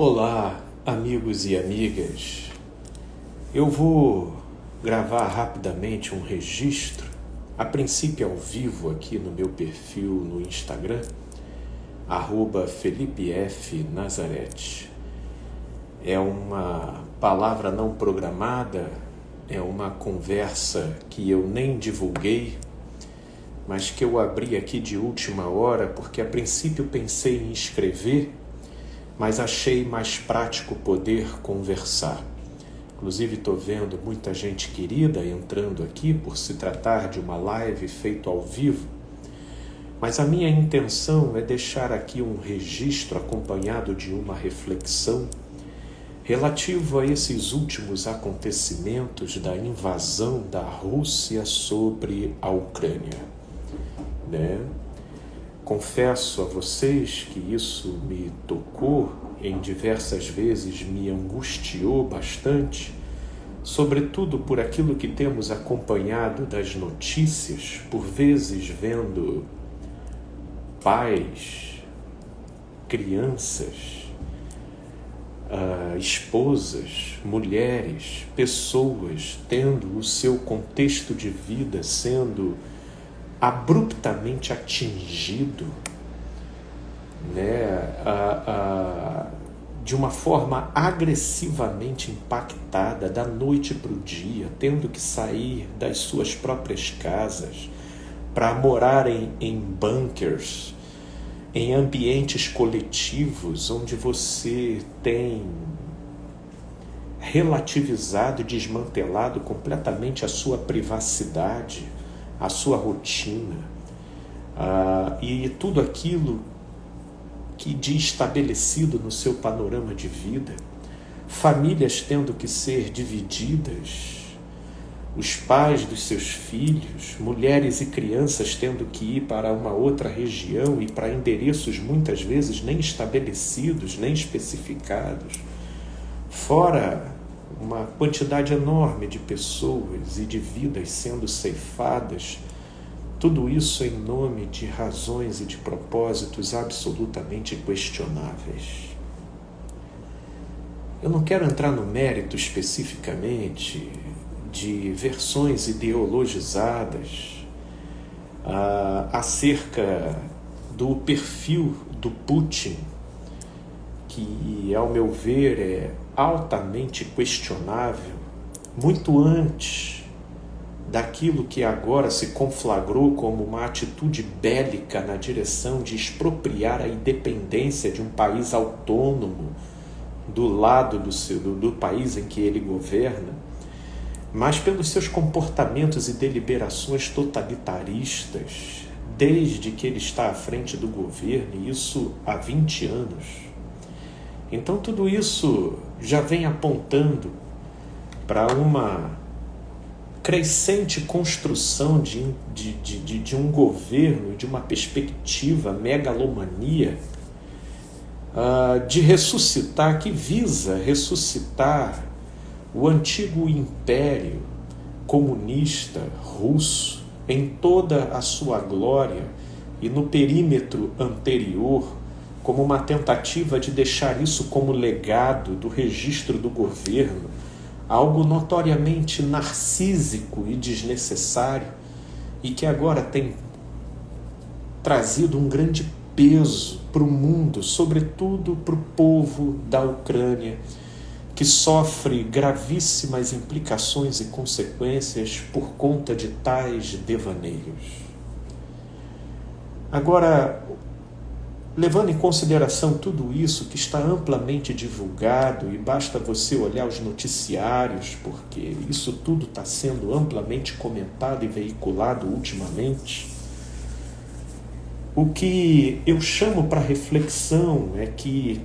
Olá, amigos e amigas. Eu vou gravar rapidamente um registro, a princípio ao vivo aqui no meu perfil no Instagram, @FelipeFNazarete. É uma palavra não programada, é uma conversa que eu nem divulguei, mas que eu abri aqui de última hora, porque a princípio pensei em escrever, mas achei mais prático poder conversar. Inclusive estou vendo muita gente querida entrando aqui por se tratar de uma live feita ao vivo, mas a minha intenção é deixar aqui um registro acompanhado de uma reflexão relativo a esses últimos acontecimentos da invasão da Rússia sobre a Ucrânia, né? Confesso a vocês que isso me tocou, em diversas vezes me angustiou bastante, sobretudo por aquilo que temos acompanhado das notícias, por vezes vendo pais, crianças, esposas, mulheres, pessoas tendo o seu contexto de vida sendo abruptamente atingido, né, de uma forma agressivamente impactada da noite para o dia, tendo que sair das suas próprias casas para morarem em bunkers, em ambientes coletivos onde você tem relativizado e desmantelado completamente a sua privacidade, a sua rotina, e tudo aquilo que de estabelecido no seu panorama de vida, famílias tendo que ser divididas, os pais dos seus filhos, mulheres e crianças tendo que ir para uma outra região e para endereços muitas vezes nem estabelecidos, nem especificados, fora uma quantidade enorme de pessoas e de vidas sendo ceifadas, tudo isso em nome de razões e de propósitos absolutamente questionáveis. Eu não quero entrar no mérito especificamente de versões ideologizadas acerca do perfil do Putin, que, ao meu ver, é altamente questionável, muito antes daquilo que agora se conflagrou como uma atitude bélica na direção de expropriar a independência de um país autônomo do lado do país em que ele governa, mas pelos seus comportamentos e deliberações totalitaristas, desde que ele está à frente do governo, e isso há 20 anos. Então tudo isso já vem apontando para uma crescente construção de um governo, de uma perspectiva megalomania, de ressuscitar, que visa ressuscitar o antigo império comunista russo em toda a sua glória e no perímetro anterior, como uma tentativa de deixar isso como legado do registro do governo, algo notoriamente narcísico e desnecessário, e que agora tem trazido um grande peso para o mundo, sobretudo para o povo da Ucrânia, que sofre gravíssimas implicações e consequências por conta de tais devaneios. Agora, levando em consideração tudo isso que está amplamente divulgado, e basta você olhar os noticiários, porque isso tudo está sendo amplamente comentado e veiculado ultimamente, o que eu chamo para reflexão é que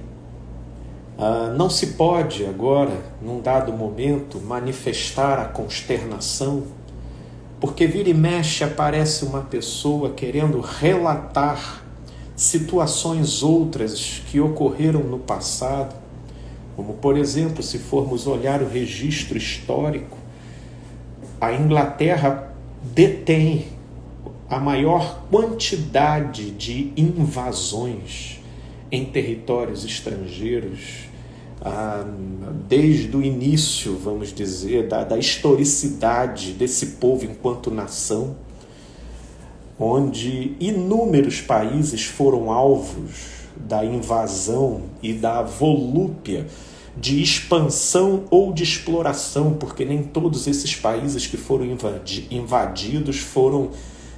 não se pode agora, num dado momento, manifestar a consternação, porque vira e mexe aparece uma pessoa querendo relatar situações outras que ocorreram no passado, como, por exemplo, se formos olhar o registro histórico, a Inglaterra detém a maior quantidade de invasões em territórios estrangeiros desde o início, vamos dizer, da historicidade desse povo enquanto nação, onde inúmeros países foram alvos da invasão e da volúpia de expansão ou de exploração, porque nem todos esses países que foram invadidos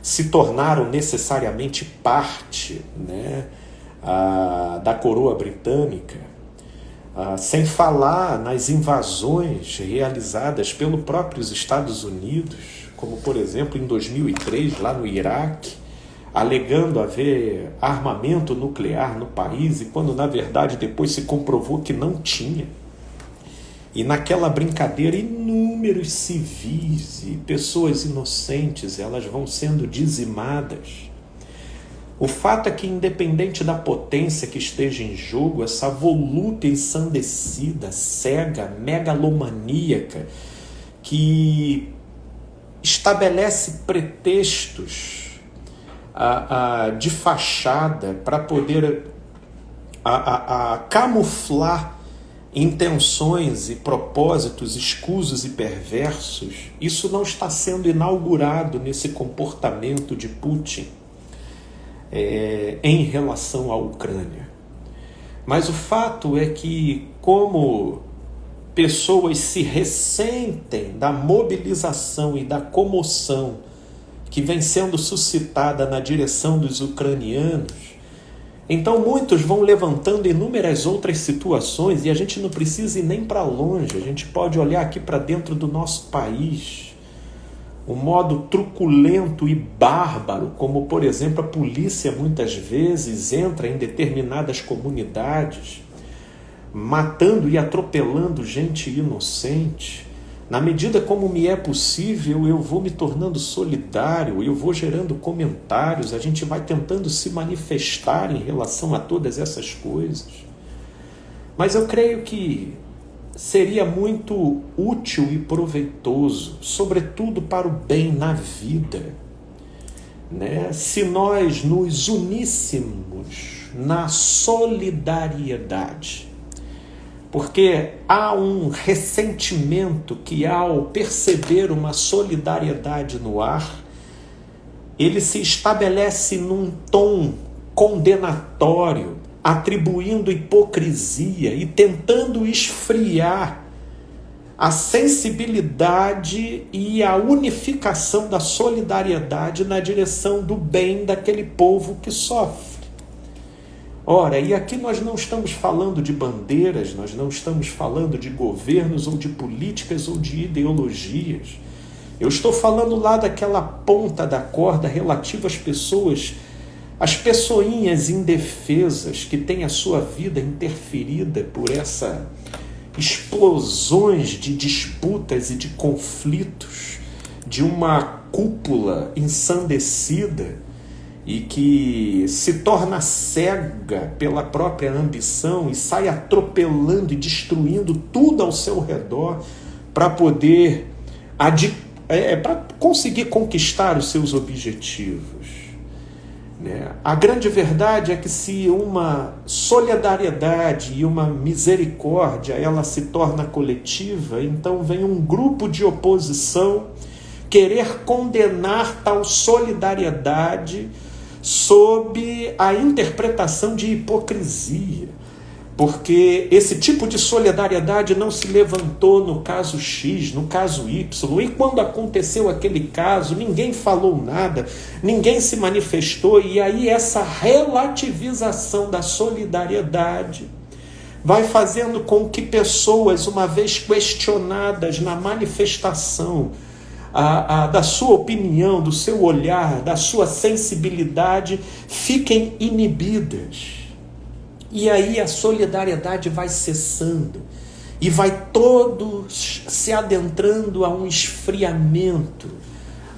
se tornaram necessariamente parte, né, da coroa britânica, sem falar nas invasões realizadas pelos próprios Estados Unidos, como por exemplo em 2003 lá no Iraque, alegando haver armamento nuclear no país, e quando na verdade depois se comprovou que não tinha. E naquela brincadeira inúmeros civis e pessoas inocentes, elas vão sendo dizimadas. O fato é que, independente da potência que esteja em jogo, essa volúpia ensandecida, cega, megalomaníaca, que estabelece pretextos de fachada para poder camuflar intenções e propósitos escusos e perversos, isso não está sendo inaugurado nesse comportamento de Putin em relação à Ucrânia. Mas o fato é que, como pessoas se ressentem da mobilização e da comoção que vem sendo suscitada na direção dos ucranianos, então muitos vão levantando inúmeras outras situações, e a gente não precisa ir nem para longe, a gente pode olhar aqui para dentro do nosso país, um modo truculento e bárbaro, como por exemplo a polícia muitas vezes entra em determinadas comunidades, matando e atropelando gente inocente. Na medida como me é possível, eu vou me tornando solidário, eu vou gerando comentários, a gente vai tentando se manifestar em relação a todas essas coisas. Mas eu creio que seria muito útil e proveitoso, sobretudo para o bem na vida, né? Se nós nos uníssemos na solidariedade. Porque há um ressentimento que, ao perceber uma solidariedade no ar, ele se estabelece num tom condenatório, atribuindo hipocrisia e tentando esfriar a sensibilidade e a unificação da solidariedade na direção do bem daquele povo que sofre. Ora, e aqui nós não estamos falando de bandeiras, nós não estamos falando de governos ou de políticas ou de ideologias. Eu estou falando lá daquela ponta da corda relativa às pessoas, às pessoinhas indefesas que têm a sua vida interferida por essas explosões de disputas e de conflitos, de uma cúpula ensandecida, e que se torna cega pela própria ambição e sai atropelando e destruindo tudo ao seu redor para poder para conseguir conquistar os seus objetivos, né? A grande verdade é que, se uma solidariedade e uma misericórdia ela se torna coletiva, então vem um grupo de oposição querer condenar tal solidariedade sob a interpretação de hipocrisia, porque esse tipo de solidariedade não se levantou no caso X, no caso Y, e quando aconteceu aquele caso, ninguém falou nada, ninguém se manifestou, e aí essa relativização da solidariedade vai fazendo com que pessoas, uma vez questionadas na manifestação da sua opinião, do seu olhar, da sua sensibilidade, fiquem inibidas. E aí a solidariedade vai cessando e vai todos se adentrando a um esfriamento,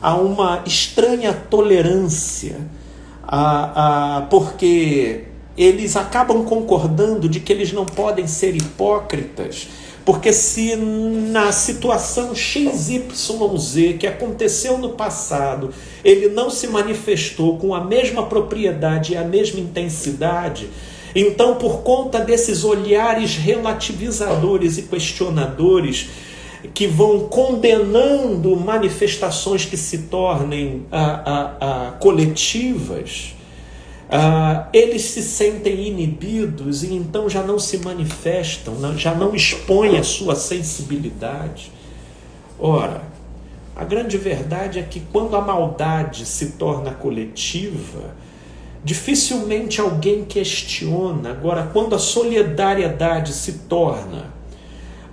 a uma estranha tolerância, porque eles acabam concordando de que eles não podem ser hipócritas, porque se na situação XYZ que aconteceu no passado, ele não se manifestou com a mesma propriedade e a mesma intensidade, Então, por conta desses olhares relativizadores e questionadores que vão condenando manifestações que se tornem coletivas, eles se sentem inibidos e então já não se manifestam, já não expõem a sua sensibilidade. Ora, a grande verdade é que quando a maldade se torna coletiva, dificilmente alguém questiona. Agora, quando a solidariedade se torna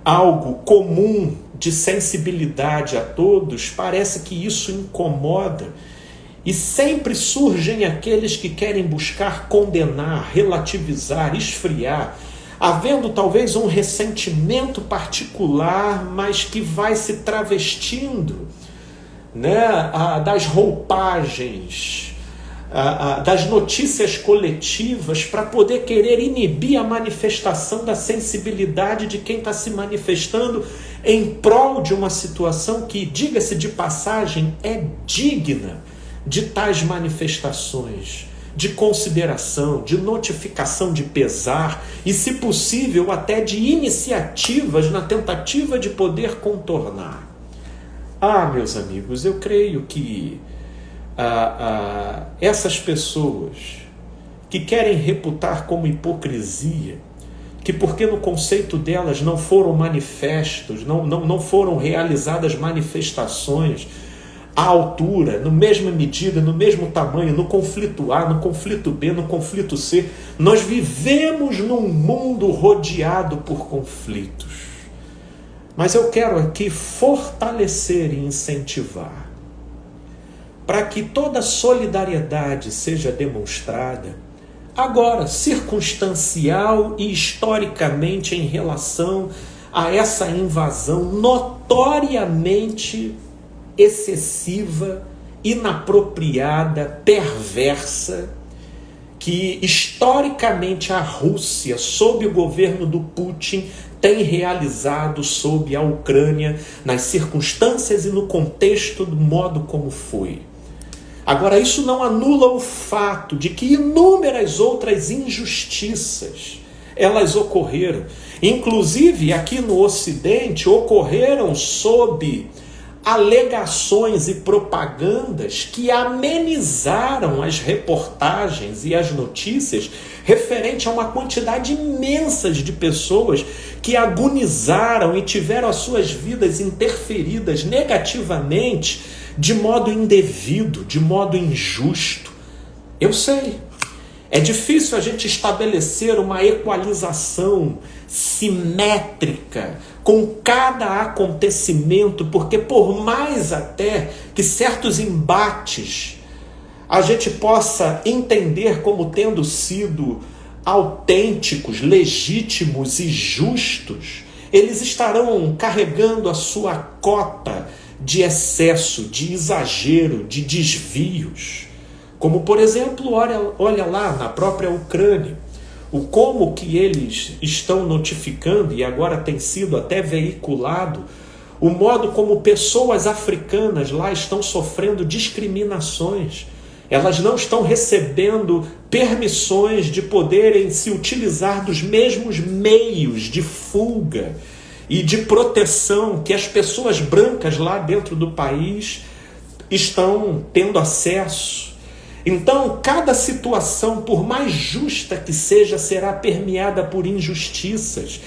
algo comum de sensibilidade a todos, parece que isso incomoda e sempre surgem aqueles que querem buscar condenar, relativizar, esfriar, havendo talvez um ressentimento particular, mas que vai se travestindo, né, das roupagens, das notícias coletivas, para poder querer inibir a manifestação da sensibilidade de quem está se manifestando em prol de uma situação que, diga-se de passagem, é digna de tais manifestações, de consideração, de notificação de pesar e, se possível, até de iniciativas na tentativa de poder contornar. Meus amigos, eu creio que essas pessoas que querem reputar como hipocrisia, que porque no conceito delas não foram manifestos, não foram realizadas manifestações à altura, na mesma medida, no mesmo tamanho, no conflito A, no conflito B, no conflito C, nós vivemos num mundo rodeado por conflitos. Mas eu quero aqui fortalecer e incentivar para que toda solidariedade seja demonstrada, agora, circunstancial e historicamente em relação a essa invasão notoriamente excessiva, inapropriada, perversa, que historicamente a Rússia, sob o governo do Putin, tem realizado sobre a Ucrânia, nas circunstâncias e no contexto do modo como foi. Agora, isso não anula o fato de que inúmeras outras injustiças elas ocorreram. Inclusive, aqui no Ocidente, ocorreram sob alegações e propagandas que amenizaram as reportagens e as notícias referente a uma quantidade imensa de pessoas que agonizaram e tiveram as suas vidas interferidas negativamente de modo indevido, de modo injusto. Eu sei, é difícil a gente estabelecer uma equalização simétrica com cada acontecimento, porque por mais até que certos embates a gente possa entender como tendo sido autênticos, legítimos e justos, eles estarão carregando a sua cota de excesso, de exagero, de desvios. Como, por exemplo, olha lá na própria Ucrânia, o como que eles estão notificando, e agora tem sido até veiculado, o modo como pessoas africanas lá estão sofrendo discriminações. Elas não estão recebendo permissões de poderem se utilizar dos mesmos meios de fuga e de proteção que as pessoas brancas lá dentro do país estão tendo acesso. Então, cada situação, por mais justa que seja, será permeada por injustiças.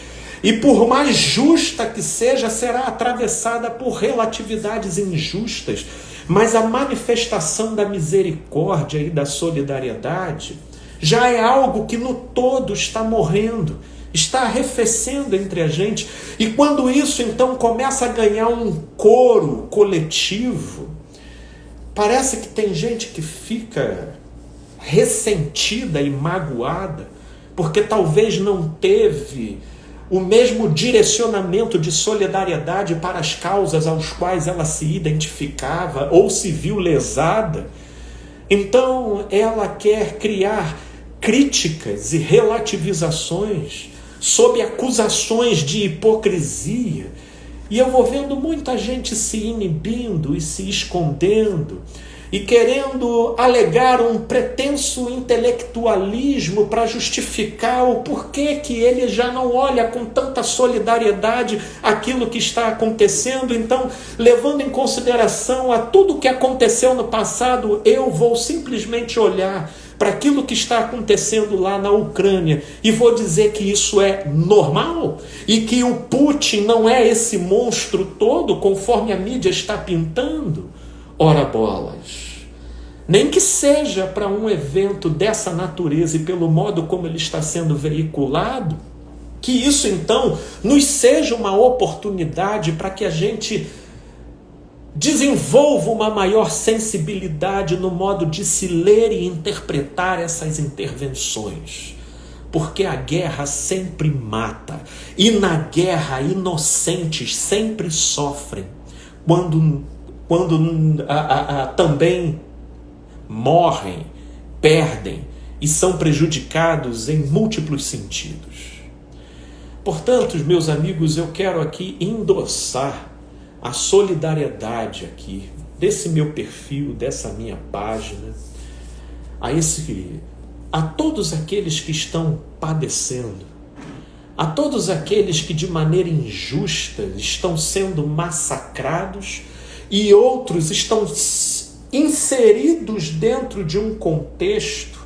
E por mais justa que seja, será atravessada por relatividades injustas. Mas a manifestação da misericórdia e da solidariedade já é algo que no todo está morrendo, está arrefecendo entre a gente. E quando isso então começa a ganhar um coro coletivo, parece que tem gente que fica ressentida e magoada, porque talvez não teve o mesmo direcionamento de solidariedade para as causas aos quais ela se identificava ou se viu lesada. Então ela quer criar críticas e relativizações sob acusações de hipocrisia. E eu vou vendo muita gente se inibindo e se escondendo e querendo alegar um pretenso intelectualismo para justificar o porquê que ele já não olha com tanta solidariedade aquilo que está acontecendo. Então, levando em consideração a tudo que aconteceu no passado, eu vou simplesmente olhar para aquilo que está acontecendo lá na Ucrânia e vou dizer que isso é normal e que o Putin não é esse monstro todo conforme a mídia está pintando. Ora bolas, nem que seja para um evento dessa natureza e pelo modo como ele está sendo veiculado, que isso então nos seja uma oportunidade para que a gente desenvolva uma maior sensibilidade no modo de se ler e interpretar essas intervenções. Porque a guerra sempre mata. E na guerra, inocentes sempre sofrem. Quando também morrem, perdem e são prejudicados em múltiplos sentidos. Portanto, meus amigos, eu quero aqui endossar a solidariedade aqui, desse meu perfil, dessa minha página, a todos aqueles que estão padecendo, a todos aqueles que de maneira injusta estão sendo massacrados e outros estão inseridos dentro de um contexto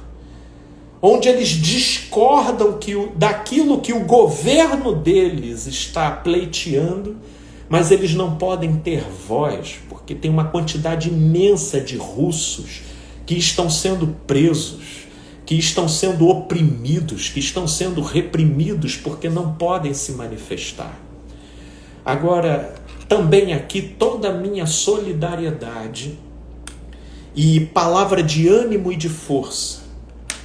onde eles discordam daquilo que o governo deles está pleiteando, mas eles não podem ter voz, porque tem uma quantidade imensa de russos que estão sendo presos, que estão sendo oprimidos, que estão sendo reprimidos porque não podem se manifestar. Agora, também aqui toda a minha solidariedade e palavra de ânimo e de força,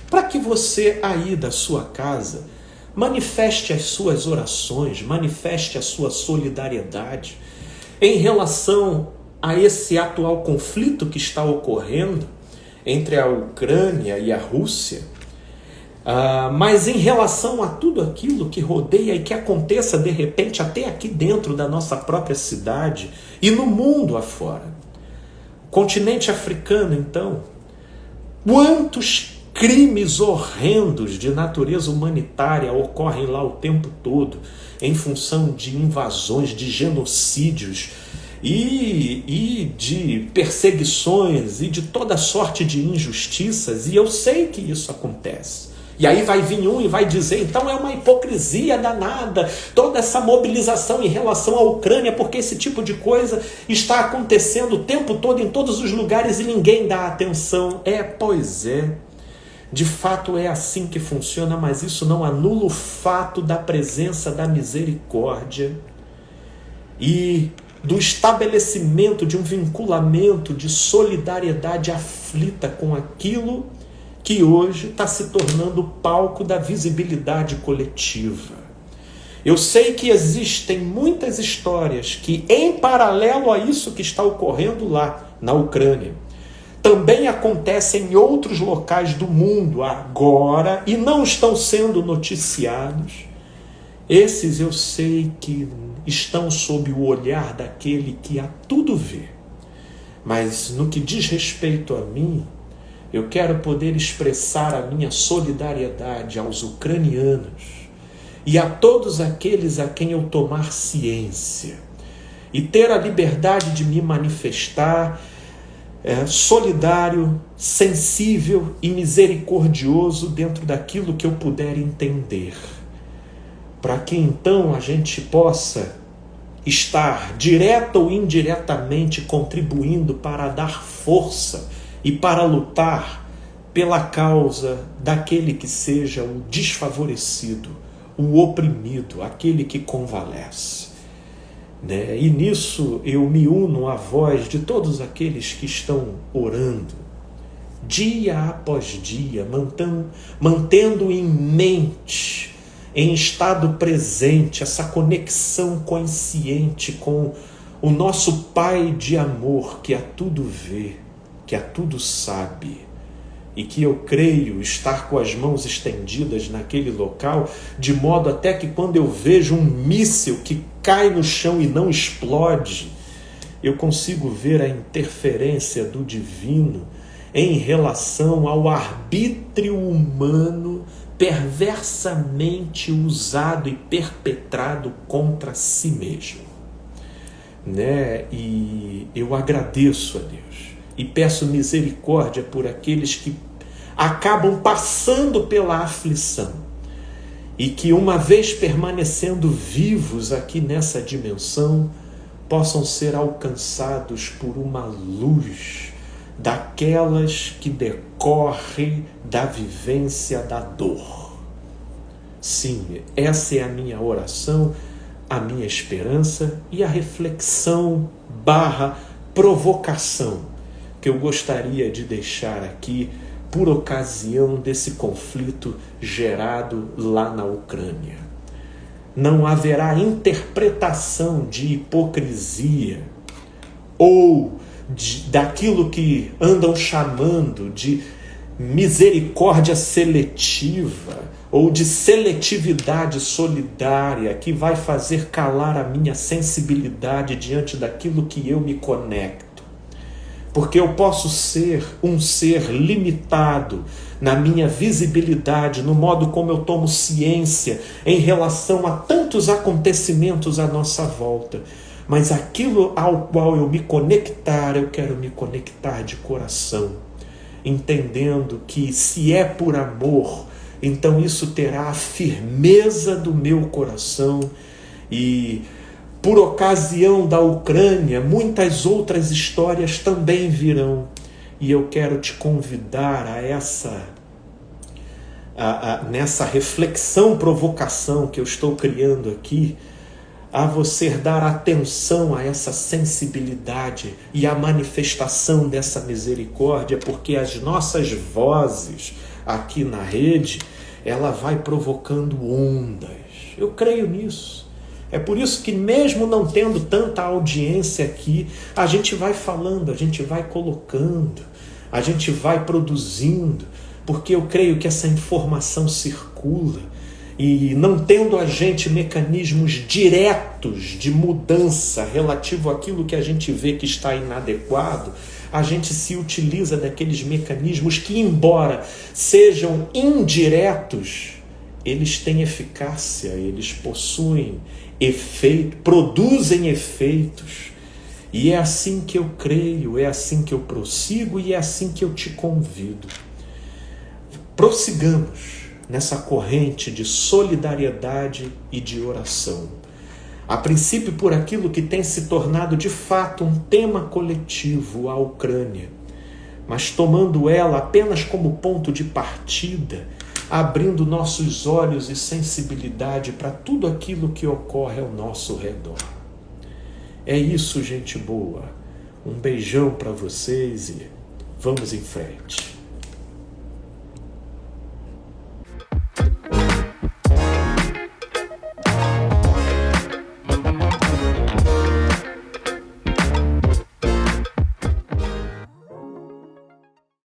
para que você aí da sua casa manifeste as suas orações, manifeste a sua solidariedade em relação a esse atual conflito que está ocorrendo entre a Ucrânia e a Rússia, mas em relação a tudo aquilo que rodeia e que aconteça de repente até aqui dentro da nossa própria cidade e no mundo afora. O continente africano, então, quantos crimes horrendos de natureza humanitária ocorrem lá o tempo todo, em função de invasões, de genocídios e de perseguições e de toda sorte de injustiças, e eu sei que isso acontece. E aí vai vir um e vai dizer, então é uma hipocrisia danada, toda essa mobilização em relação à Ucrânia, porque esse tipo de coisa está acontecendo o tempo todo em todos os lugares e ninguém dá atenção. Pois é. De fato é assim que funciona, mas isso não anula o fato da presença da misericórdia e do estabelecimento de um vinculamento de solidariedade aflita com aquilo que hoje está se tornando o palco da visibilidade coletiva. Eu sei que existem muitas histórias que, em paralelo a isso que está ocorrendo lá na Ucrânia, também acontecem em outros locais do mundo agora e não estão sendo noticiados. Esses eu sei que estão sob o olhar daquele que a tudo vê. Mas no que diz respeito a mim, eu quero poder expressar a minha solidariedade aos ucranianos e a todos aqueles a quem eu tomar ciência e ter a liberdade de me manifestar solidário, sensível e misericordioso dentro daquilo que eu puder entender, para que então a gente possa estar direta ou indiretamente contribuindo para dar força e para lutar pela causa daquele que seja o desfavorecido, o oprimido, aquele que convalesce. E nisso eu me uno à voz de todos aqueles que estão orando, dia após dia, mantendo em mente, em estado presente, essa conexão consciente com o nosso Pai de amor, que a tudo vê, que a tudo sabe, e que eu creio estar com as mãos estendidas naquele local, de modo até que quando eu vejo um míssil que cai no chão e não explode, eu consigo ver a interferência do divino em relação ao arbítrio humano perversamente usado e perpetrado contra si mesmo, né? E eu agradeço a Deus e peço misericórdia por aqueles que acabam passando pela aflição e que, uma vez permanecendo vivos aqui nessa dimensão, possam ser alcançados por uma luz daquelas que decorre da vivência da dor. Sim, essa é a minha oração, a minha esperança e a reflexão / provocação que eu gostaria de deixar aqui por ocasião desse conflito gerado lá na Ucrânia. Não haverá interpretação de hipocrisia ou daquilo que andam chamando de misericórdia seletiva ou de seletividade solidária que vai fazer calar a minha sensibilidade diante daquilo que eu me conecto. Porque eu posso ser um ser limitado na minha visibilidade, no modo como eu tomo ciência em relação a tantos acontecimentos à nossa volta. Mas aquilo ao qual eu me conectar, eu quero me conectar de coração, entendendo que se é por amor, então isso terá a firmeza do meu coração. E por ocasião da Ucrânia, muitas outras histórias também virão. E eu quero te convidar nessa reflexão, provocação que eu estou criando aqui, a você dar atenção a essa sensibilidade e a manifestação dessa misericórdia, porque as nossas vozes aqui na rede, ela vai provocando ondas. Eu creio nisso. É por isso que, mesmo não tendo tanta audiência aqui, a gente vai falando, a gente vai colocando, a gente vai produzindo, porque eu creio que essa informação circula. E não tendo a gente mecanismos diretos de mudança relativo àquilo que a gente vê que está inadequado, a gente se utiliza daqueles mecanismos que, embora sejam indiretos, eles têm eficácia, eles possuem efeito, produzem efeitos. E é assim que eu creio, é assim que eu prossigo e é assim que eu te convido. Prossigamos nessa corrente de solidariedade e de oração. A princípio por aquilo que tem se tornado de fato um tema coletivo, a Ucrânia, mas tomando ela apenas como ponto de partida, abrindo nossos olhos e sensibilidade para tudo aquilo que ocorre ao nosso redor. É isso, gente boa. Um beijão para vocês e vamos em frente.